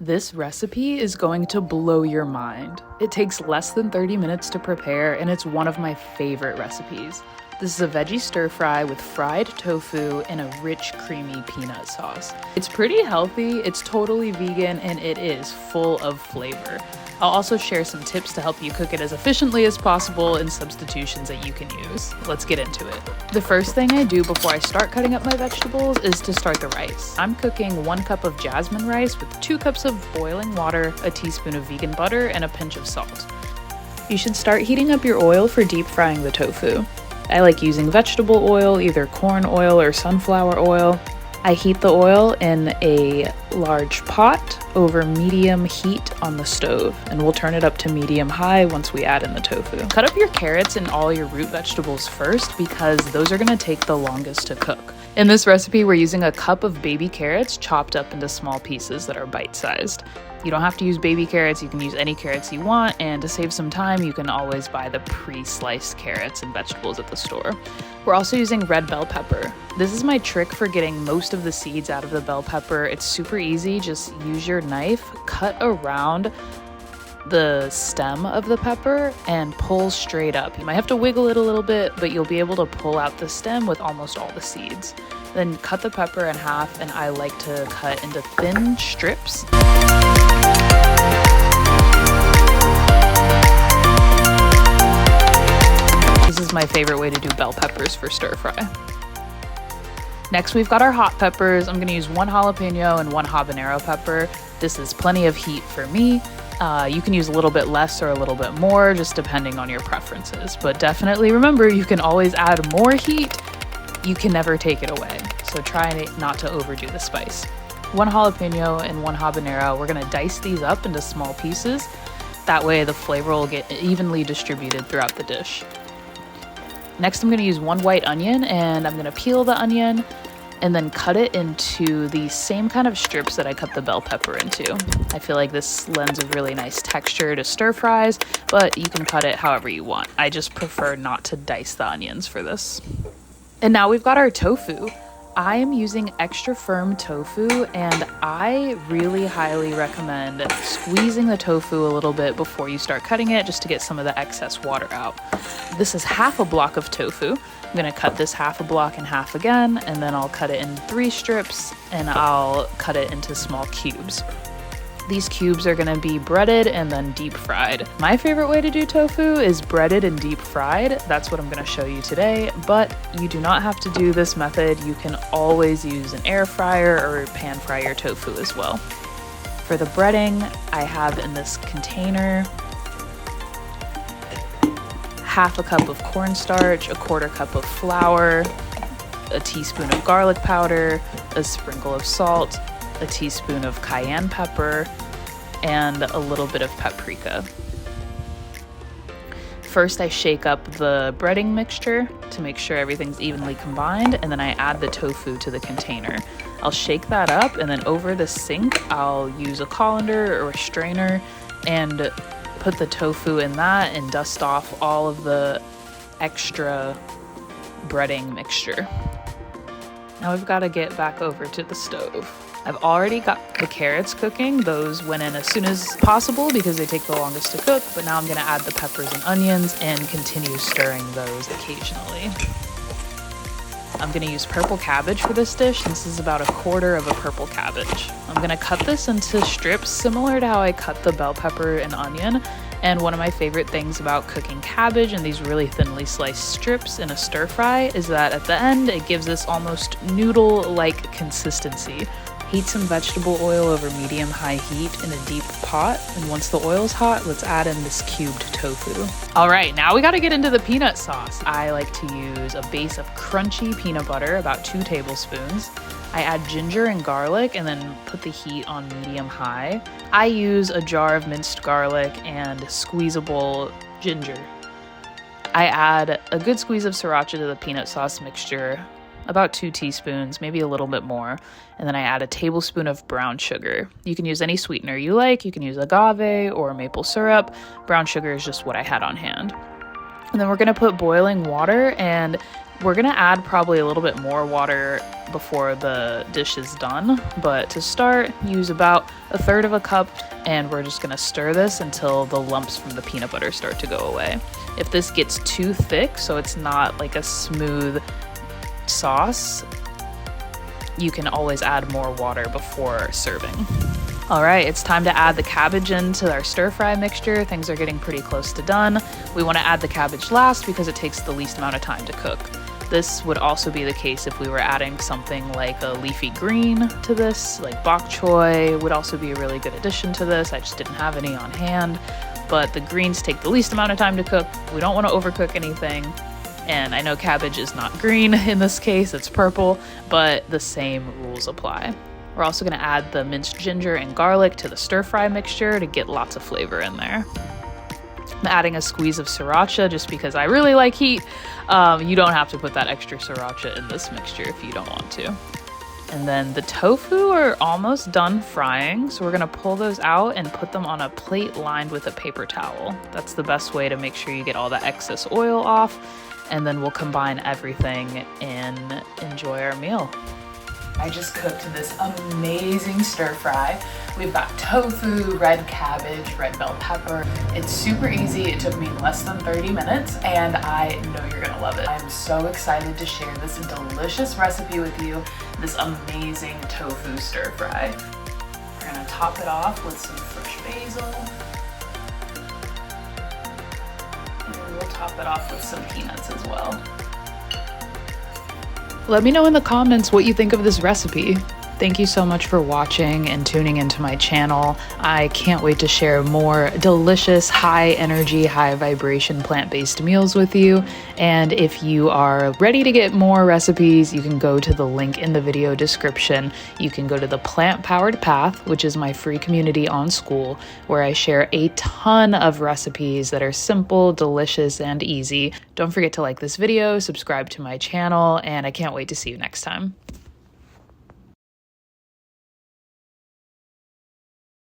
This recipe is going to blow your mind. It takes less than 30 minutes to prepare, and it's one of my favorite recipes. This is a veggie stir fry with fried tofu and a rich, creamy peanut sauce. It's pretty healthy, it's totally vegan, and it is full of flavor. I'll also share some tips to help you cook it as efficiently as possible and substitutions that you can use. Let's get into it. The first thing I do before I start cutting up my vegetables is to start the rice. I'm cooking 1 cup of jasmine rice with 2 cups of boiling water, a teaspoon of vegan butter, and a pinch of salt. You should start heating up your oil for deep frying the tofu. I like using vegetable oil, either corn oil or sunflower oil. I heat the oil in a large pot over medium heat on the stove, and we'll turn it up to medium-high once we add in the tofu. Cut up your carrots and all your root vegetables first because those are going to take the longest to cook. In this recipe, we're using a cup of baby carrots chopped up into small pieces that are bite-sized. You don't have to use baby carrots, you can use any carrots you want, and to save some time, you can always buy the pre-sliced carrots and vegetables at the store. We're also using red bell pepper. This is my trick for getting most of the seeds out of the bell pepper. It's super easy, just use your knife, cut around the stem of the pepper and pull straight up. You might have to wiggle it a little bit, but you'll be able to pull out the stem with almost all the seeds. Then cut the pepper in half, and I like to cut into thin strips. This is my favorite way to do bell peppers for stir fry. Next, we've got our hot peppers. I'm gonna use 1 jalapeno and 1 habanero pepper. This is plenty of heat for me. You can use a little bit less or a little bit more, just depending on your preferences. But definitely remember, you can always add more heat. You can never take it away. So try not to overdo the spice. 1 jalapeno and 1 habanero. We're gonna dice these up into small pieces. That way the flavor will get evenly distributed throughout the dish. Next, I'm gonna use 1 white onion, and I'm gonna peel the onion and then cut it into the same kind of strips that I cut the bell pepper into. I feel like this lends a really nice texture to stir fries, but you can cut it however you want. I just prefer not to dice the onions for this. And now we've got our tofu. I am using extra firm tofu, and I really highly recommend squeezing the tofu a little bit before you start cutting it, just to get some of the excess water out. This is half a block of tofu. I'm gonna cut this half a block in half again, and then I'll cut it in 3 strips, and I'll cut it into small cubes. These cubes are gonna be breaded and then deep fried. My favorite way to do tofu is breaded and deep fried. That's what I'm gonna show you today, but you do not have to do this method. You can always use an air fryer or pan fry your tofu as well. For the breading, I have in this container half a cup of cornstarch, a 1/4 cup of flour, a teaspoon of garlic powder, a sprinkle of salt, a teaspoon of cayenne pepper, and a little bit of paprika. First, I shake up the breading mixture to make sure everything's evenly combined, and then I add the tofu to the container. I'll shake that up, and then over the sink, I'll use a colander or a strainer and put the tofu in that and dust off all of the extra breading mixture. Now we've got to get back over to the stove. I've already got the carrots cooking. Those went in as soon as possible because they take the longest to cook, but now I'm gonna add the peppers and onions and continue stirring those occasionally. I'm gonna use purple cabbage for this dish. This is about 1/4 of a purple cabbage. I'm gonna cut this into strips similar to how I cut the bell pepper and onion. And one of my favorite things about cooking cabbage in these really thinly sliced strips in a stir fry is that at the end, it gives this almost noodle-like consistency. Heat some vegetable oil over medium-high heat in a deep pot, and once the oil's hot, let's add in this cubed tofu. All right, now we gotta get into the peanut sauce. I like to use a base of crunchy peanut butter, about 2 tablespoons. I add ginger and garlic and then put the heat on medium-high. I use a jar of minced garlic and squeezable ginger. I add a good squeeze of sriracha to the peanut sauce mixture, about 2 teaspoons, maybe a little bit more. And then I add a tablespoon of brown sugar. You can use any sweetener you like. You can use agave or maple syrup. Brown sugar is just what I had on hand. And then we're gonna put boiling water and We're gonna add probably a little bit more water before the dish is done, but to start, use about 1/3 of a cup, and we're just gonna stir this until the lumps from the peanut butter start to go away. If this gets too thick, so it's not like a smooth sauce, you can always add more water before serving. All right, it's time to add the cabbage into our stir fry mixture. Things are getting pretty close to done. We want to add the cabbage last because it takes the least amount of time to cook. This would also be the case if we were adding something like a leafy green to this, like bok choy would also be a really good addition to this. I just didn't have any on hand, but the greens take the least amount of time to cook. We don't want to overcook anything. And I know cabbage is not green in this case, it's purple, but the same rules apply. We're also gonna add the minced ginger and garlic to the stir fry mixture to get lots of flavor in there. I'm adding a squeeze of sriracha just because I really like heat. You don't have to put that extra sriracha in this mixture if you don't want to. And then the tofu are almost done frying, so we're gonna pull those out and put them on a plate lined with a paper towel. That's the best way to make sure you get all the excess oil off, and then we'll combine everything and enjoy our meal. I just cooked this amazing stir fry. We've got tofu, red cabbage, red bell pepper. It's super easy. It took me less than 30 minutes and I know you're gonna love it. I'm so excited to share this delicious recipe with you, this amazing tofu stir fry. We're gonna top it off with some fresh basil. And we'll top it off with some peanuts as well. Let me know in the comments what you think of this recipe. Thank you so much for watching and tuning into my channel. I can't wait to share more delicious, high energy, high vibration plant-based meals with you. And if you are ready to get more recipes, you can go to the link in the video description. You can go to the Plant Powered Path, which is my free community on School, where I share a ton of recipes that are simple, delicious, and easy. Don't forget to like this video, subscribe to my channel, and I can't wait to see you next time.